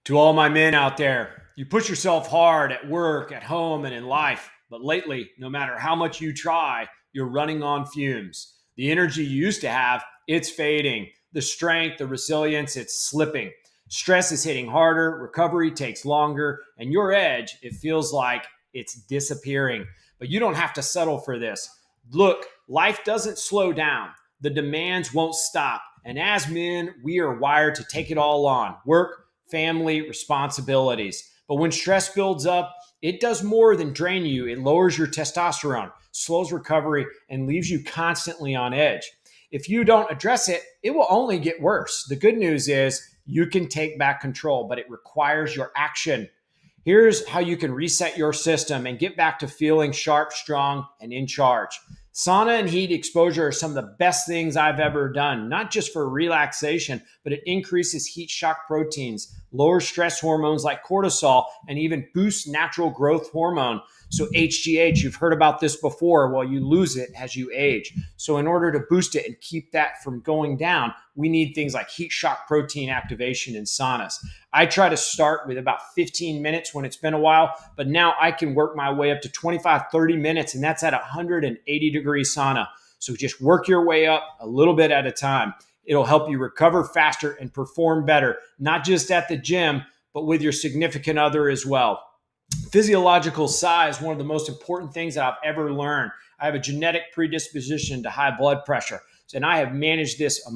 To all my men out there, you push yourself hard at work, at home, and in life, but lately, no matter how much you try, you're running on fumes. The energy you used to have, it's fading. The strength, the resilience, it's slipping. Stress is hitting harder, recovery takes longer, and your edge, it feels like it's disappearing. But you don't have to settle for this. Look, life doesn't slow down. The demands won't stop. And as men, we are wired to take it all on work, family, responsibilities. But when stress builds up, it does more than drain you. It lowers your testosterone, slows recovery, and leaves you constantly on edge. If you don't address it, it will only get worse. The good news is you can take back control, but it requires your action. Here's how you can reset your system and get back to feeling sharp, strong, and in charge. Sauna and heat exposure are some of the best things I've ever done, not just for relaxation, but it increases heat shock proteins, lowers stress hormones like cortisol, and even boosts natural growth hormone. So HGH, you've heard about this before. Well, you lose it as you age. So in order to boost it and keep that from going down, we need things like heat shock protein activation in saunas. I try to start with about 15 minutes when it's been a while, but now I can work my way up to 25, 30 minutes, and that's at 180-degree sauna. So just work your way up a little bit at a time. It'll help you recover faster and perform better, not just at the gym, but with your significant other as well. Physiological size, one of the most important things that I've ever learned. I have a genetic predisposition to high blood pressure. And I have managed this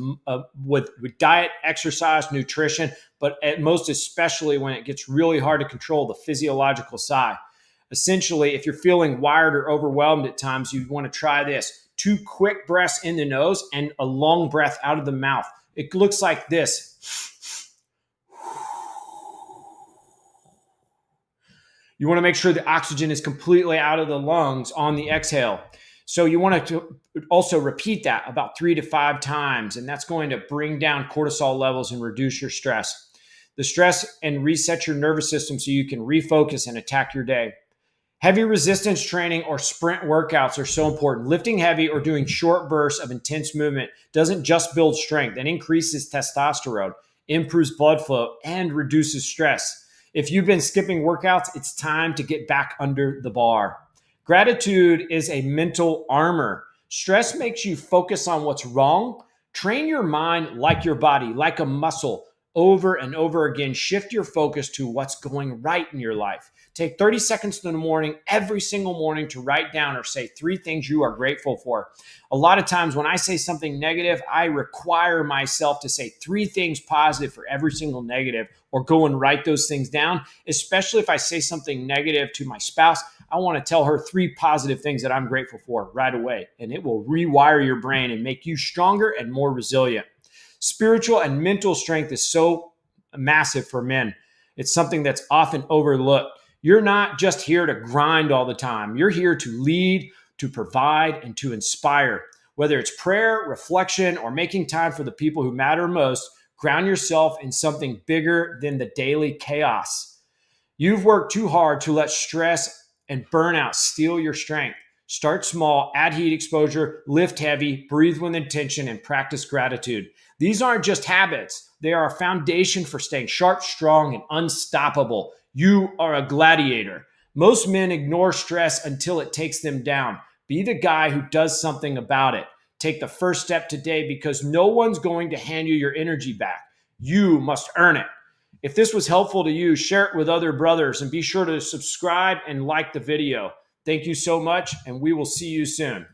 with diet, exercise, nutrition, but most especially when it gets really hard to control the physiological side. Essentially, if you're feeling wired or overwhelmed at times, you want to try this. 2 quick breaths in the nose and a long breath out of the mouth. It looks like this. You want to make sure the oxygen is completely out of the lungs on the exhale. So you want to also repeat that about 3 to 5 times, and that's going to bring down cortisol levels and reduce your stress. The stress and reset your nervous system so you can refocus and attack your day. Heavy resistance training or sprint workouts are so important. Lifting heavy or doing short bursts of intense movement doesn't just build strength, it increases testosterone, improves blood flow, and reduces stress. If you've been skipping workouts, it's time to get back under the bar. Gratitude is a mental armor. Stress makes you focus on what's wrong. Train your mind like your body, like a muscle, over and over again. Shift your focus to what's going right in your life. Take 30 seconds in the morning, every single morning, to write down or say 3 things you are grateful for. A lot of times when I say something negative, I require myself to say 3 things positive for every single negative, or go and write those things down. Especially if I say something negative to my spouse, I want to tell her 3 positive things that I'm grateful for right away. And it will rewire your brain and make you stronger and more resilient. Spiritual and mental strength is so massive for men. It's something that's often overlooked. You're not just here to grind all the time. You're here to lead, to provide, and to inspire. Whether it's prayer, reflection, or making time for the people who matter most, ground yourself in something bigger than the daily chaos. You've worked too hard to let stress and burnout steal your strength. Start small, add heat exposure, lift heavy, breathe with intention, and practice gratitude. These aren't just habits. They are a foundation for staying sharp, strong, and unstoppable. You are a gladiator. Most men ignore stress until it takes them down. Be the guy who does something about it. Take the first step today, because no one's going to hand you your energy back. You must earn it. If this was helpful to you, share it with other brothers, and be sure to subscribe and like the video. Thank you so much, and we will see you soon.